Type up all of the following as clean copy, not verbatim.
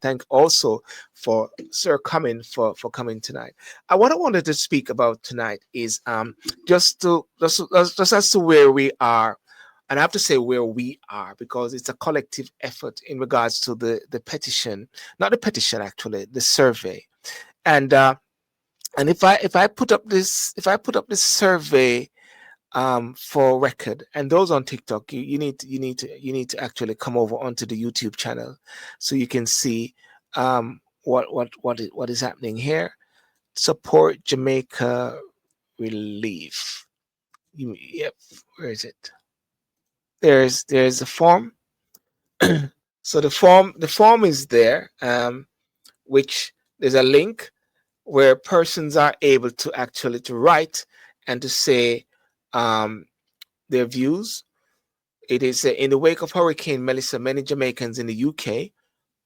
Thank also for Sir coming for coming tonight. What I wanted to speak about tonight is just as to where we are, and I have to say where we are because it's a collective effort in regards to the petition, not the petition actually, the survey, and if I put up this survey for record, and those on TikTok, you need to actually come over onto the YouTube channel so you can see what is happening here. Support Jamaica relief. Yep, where is it? There's a form. So the form is there, which there's a link where persons are able to actually to write and to say um, their views. It is in the wake of Hurricane Melissa, many Jamaicans in the UK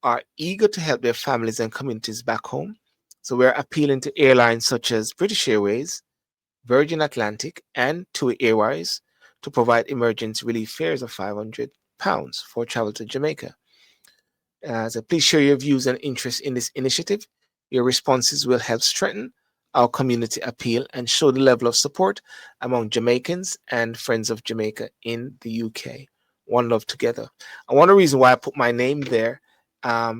are eager to help their families and communities back home. So we're appealing to airlines such as British Airways, Virgin Atlantic, and TUI Airways to provide emergency relief fares of £500 for travel to Jamaica. So please share your views and interest in this initiative. Your responses will help strengthen our community appeal and show the level of support among Jamaicans and friends of Jamaica in the UK. One love together. And one of the reasons why I put my name there at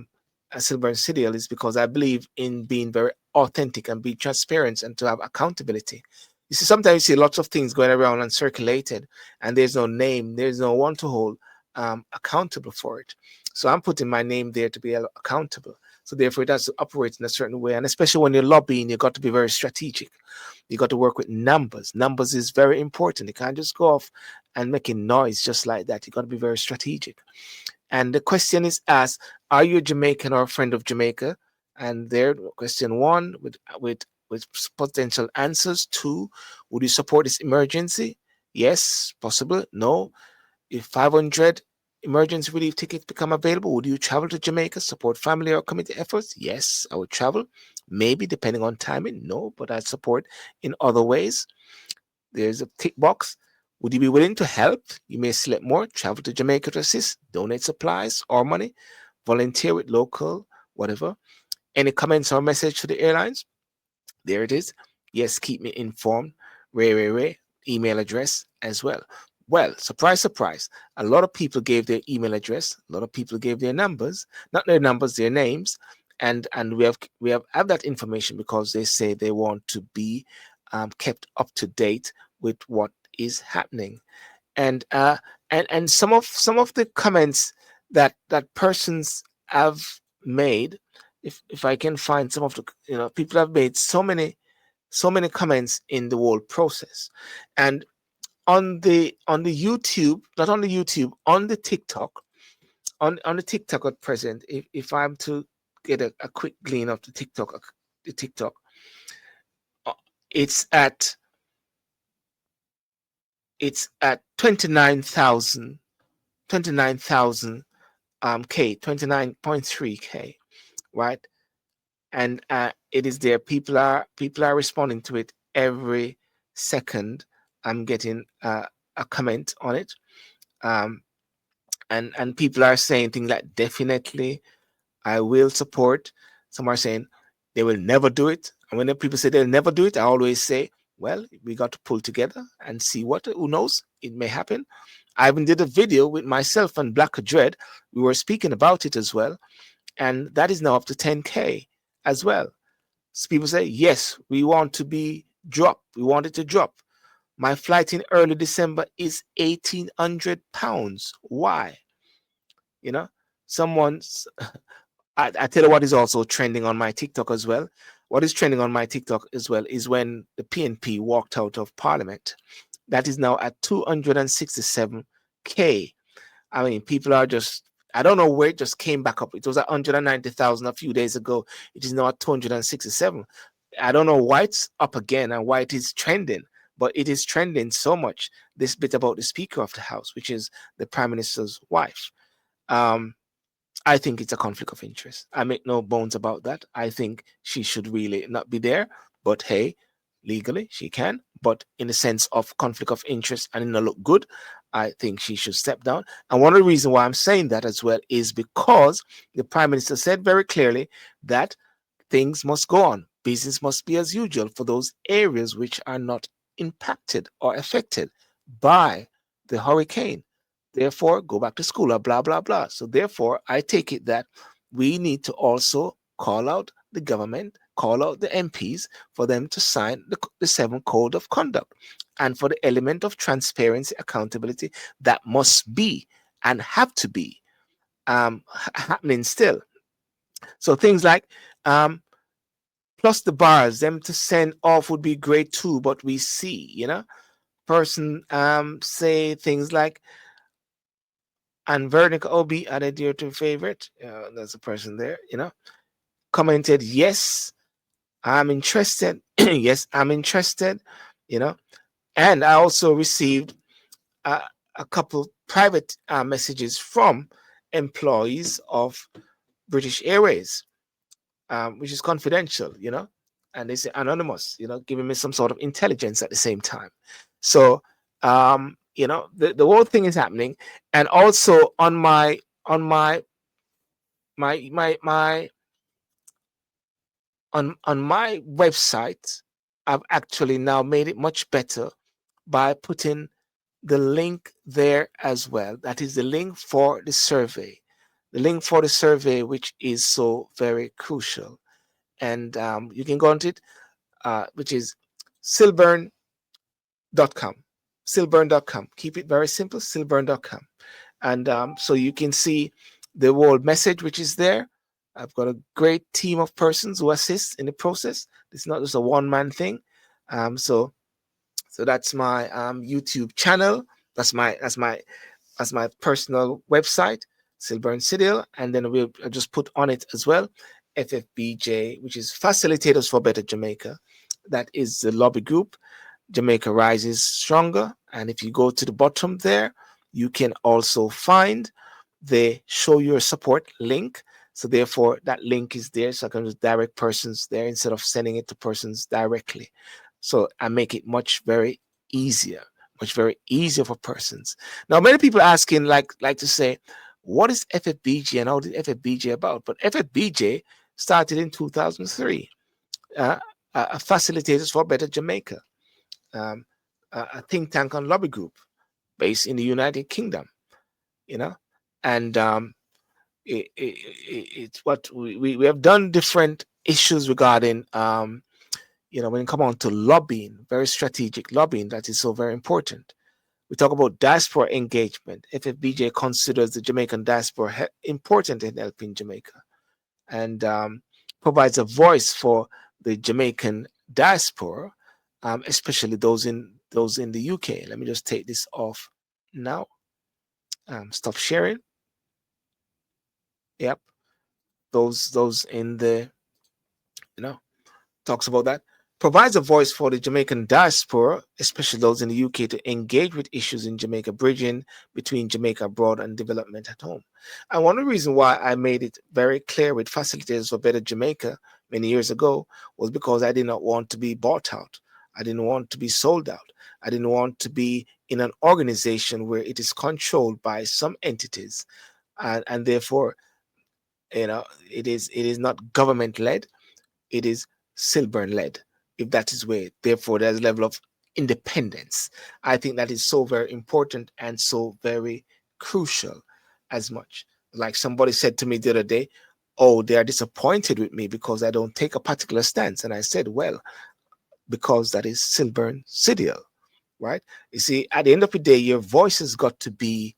Silver and Citadel is because I believe in being very authentic and be transparent and to have accountability. You see, sometimes you see lots of things going around and circulated, and there's no name, there's no one to hold accountable for it. So I'm putting my name there to be accountable. So therefore, it has to operate in a certain way. And especially when you're lobbying, you've got to be very strategic. You got to work with numbers. Numbers is very important. You can't just go off and making noise just like that. You got to be very strategic. And the question is asked: are you a Jamaican or a friend of Jamaica? And there, question one with potential answers. Two, would you support this emergency? Yes, possible. No. If 500 emergency relief tickets become available, would you travel to Jamaica, support family or community efforts? Yes, I would travel. Maybe depending on timing. No, but I'd support in other ways. There's a tick box. Would you be willing to help? You may select more. Travel to Jamaica to assist, donate supplies or money, volunteer with local, whatever. Any comments or message to the airlines? There it is. Yes, keep me informed. Ray. Email address as well. Well, surprise, surprise. A lot of people gave their email address. A lot of people gave their numbers, not their numbers, their names, and we have that information because they say they want to be kept up to date with what is happening. And some of the comments that persons have made, if I can find some of the people have made so many comments in the whole process. And on the YouTube, not on the YouTube, on the TikTok, on the TikTok at present, if I'm to get a quick glean of the TikTok, uh, it's at it's at 29,000 K, 29.3K, right? And it is there. People are responding to it every second. I'm getting a comment on it. Um, and people are saying things like definitely I will support. Some are saying they will never do it. And when the people say they'll never do it, I always say, well, we got to pull together and see who knows, it may happen. I even did a video with myself and Black Dread. We were speaking about it as well. And that is now up to 10K as well. So people say, yes, we want to be dropped. We want it to drop. My flight in early December is £1,800. Why? You know, someone's I tell you what is also trending on my TikTok as well. What is trending on my TikTok as well is when the PNP walked out of Parliament. That is now at 267K. I mean, people are just, I don't know where it just came back up. It was at 190,000 a few days ago. It is now at 267. I don't know why it's up again and why it is trending, but it is trending so much. This bit about the Speaker of the House, which is the Prime Minister's wife. Um, I think it's a conflict of interest. I make no bones about that. I think she should really not be there. But hey, Legally, she can, but in the sense of conflict of interest and in a look good, I think she should step down. And one of the reasons why I'm saying that as well is because the Prime Minister said very clearly that things must go on. Business must be as usual for those areas which are not impacted or affected by the hurricane. Therefore, go back to school or blah, blah, blah. So, therefore, I take it that we need to also call out the government, call out the MPs for them to sign the seven code of conduct and for the element of transparency, accountability that must be and have to be happening still. So, things like plus the bars, them to send off would be great too, but we see, person say things like, and Vernica OB added dear to favorite. There's a person there, commented, yes, I'm interested. Yes, I'm interested, you know. And I also received a, a couple private messages from employees of British Airways, which is confidential, and they say anonymous, giving me some sort of intelligence at the same time. So, the whole thing is happening, and also on my on my website, I've actually now made it much better by putting the link there as well. That is the link for the survey. The link for the survey, which is so very crucial. And you can go on to it, which is silburn.com. Silburn.com. Keep it very simple, silburn.com. And so you can see the whole message, which is there. I've got a great team of persons who assist in the process. It's not just a one-man thing. So that's my YouTube channel. That's my personal website, Silburn Citadel, and then we'll just put on it as well, FFBJ, which is Facilitators for Better Jamaica. That is the lobby group. Jamaica Rises Stronger. And if you go to the bottom there, you can also find the Show Your Support link. So therefore, that link is there. So I can just direct persons there instead of sending it to persons directly. So I make it much very easier for persons. Now, many people asking like to say, what is FFBJ and how did FFBJ about? But FFBJ started in 2003. Facilitators for Better Jamaica, a think tank and lobby group based in the United Kingdom, and it's what we have done different issues regarding when it comes on to lobbying, very strategic lobbying that is so very important. We talk about diaspora engagement. FFBJ considers the Jamaican diaspora important in helping Jamaica, and provides a voice for the Jamaican diaspora, especially those in the UK. Let me just take this off now. Stop sharing. Yep, those in the talks about that. Provides a voice for the Jamaican diaspora, especially those in the UK, to engage with issues in Jamaica, bridging between Jamaica abroad and development at home. And one of the reasons why I made it very clear with Facilitators for Better Jamaica many years ago was because I did not want to be bought out. I didn't want to be sold out. I didn't want to be in an organization where it is controlled by some entities, and therefore, it is not government led. It is Silburn led, if that is where. Therefore, there's a level of independence. I think that is so very important and so very crucial. As much like somebody said to me the other day, oh, they are disappointed with me because I don't take a particular stance. And I said, well, because that is Silburn Citadel, right? You see, at the end of the day, your voice has got to be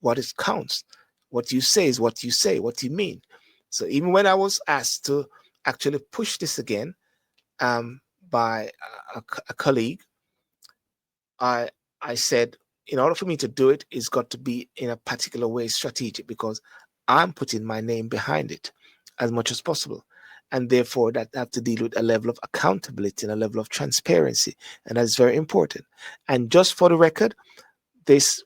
what it counts. What you say is what you say, what you mean. So even when I was asked to actually push this again by a colleague, I said, in order for me to do it, it's got to be in a particular way strategic, because I'm putting my name behind it as much as possible. And therefore, that have to deal with a level of accountability and a level of transparency. And that's very important. And just for the record, this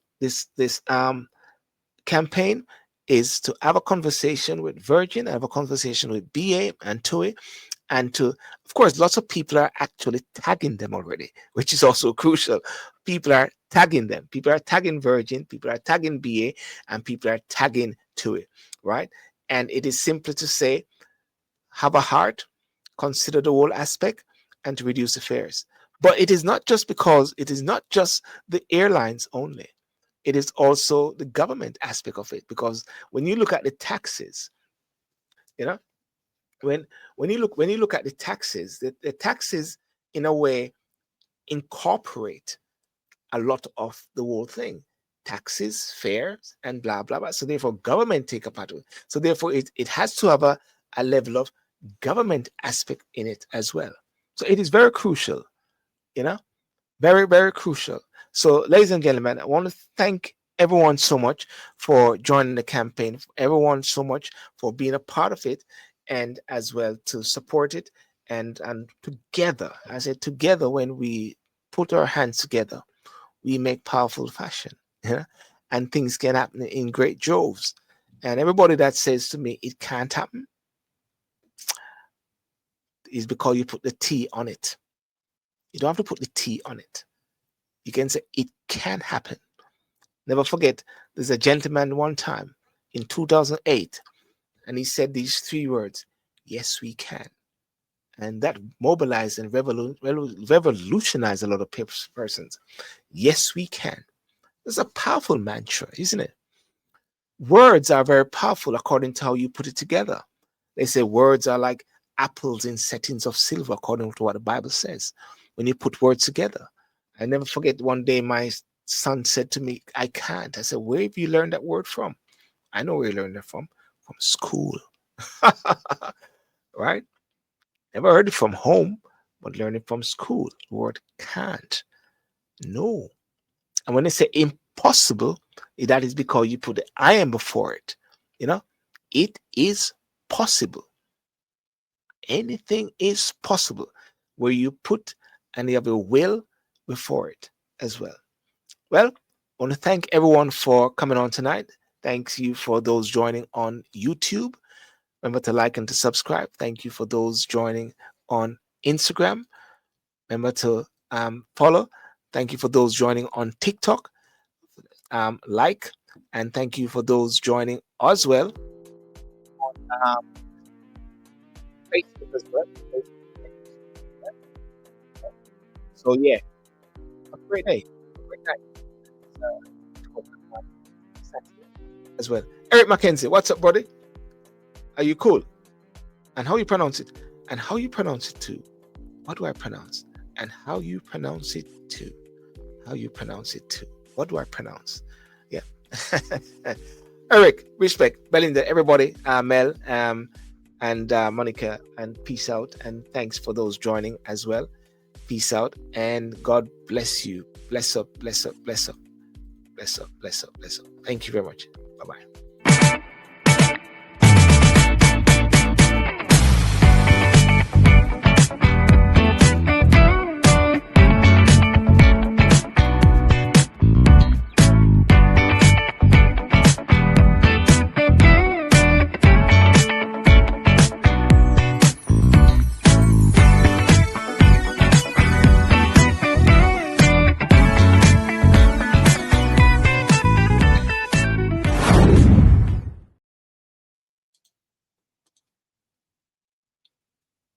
campaign is to have a conversation with Virgin, have a conversation with BA and TUI, And of course, lots of people are actually tagging them already, which is also crucial. People are tagging them. People are tagging Virgin, people are tagging BA, and people are tagging TUI, right? And it is simply to say, have a heart, consider the whole aspect, and to reduce the fares. But it is not just the airlines only. It is also the government aspect of it, because when you look at the taxes, you know, when when you look at the taxes, the taxes in a way incorporate a lot of the whole thing. Taxes, fares, and blah blah blah. So therefore, government take a part of it. So therefore, it has to have a level of government aspect in it as well. So it is very crucial, you know, very, very crucial. So, ladies and gentlemen, I want to thank everyone so much for joining the campaign, everyone so much for being a part of it, and as well to support it. And together, I said together, when we put our hands together, we make powerful fashion, yeah? And things can happen in great droves. And everybody that says to me it can't happen is because you put the T on it. You don't have to put the T on it. You can say it can happen. Never forget, there's a gentleman one time in 2008, and he said these three words: yes, we can. And that mobilized and revolutionized a lot of persons. Yes, we can. It's a powerful mantra, isn't it? Words are very powerful according to how you put it together. They say words are like apples in settings of silver, according to what the Bible says, when you put words together. I never forget one day my son said to me, I can't. I said, where have you learned that word from? I know where you learned it from school. Right? Never heard it from home, but learned it from school. The word can't. No. And when they say impossible, that is because you put the I am before it. You know, it is possible. Anything is possible where you put and you have a will before it as well. Well, I want to thank everyone for coming on tonight. Thanks you for those joining on YouTube. Remember to like and to subscribe. Thank you for those joining on Instagram. Remember to follow. Thank you for those joining on TikTok. Like, and thank you for those joining as well on Facebook as well. So yeah, have a great day, a great night. As well. Eric Mackenzie, what's up, buddy? Are you cool? And how you pronounce it? And how you pronounce it too? What do I pronounce? And how you pronounce it too? How you pronounce it too? What do I pronounce? Yeah. Eric, respect, Belinda, everybody, Mel, and Monica, and peace out. And thanks for those joining as well. Peace out, and God bless you. Bless up, bless up, bless up, bless up, bless up, bless up. Thank you very much. Bye bye.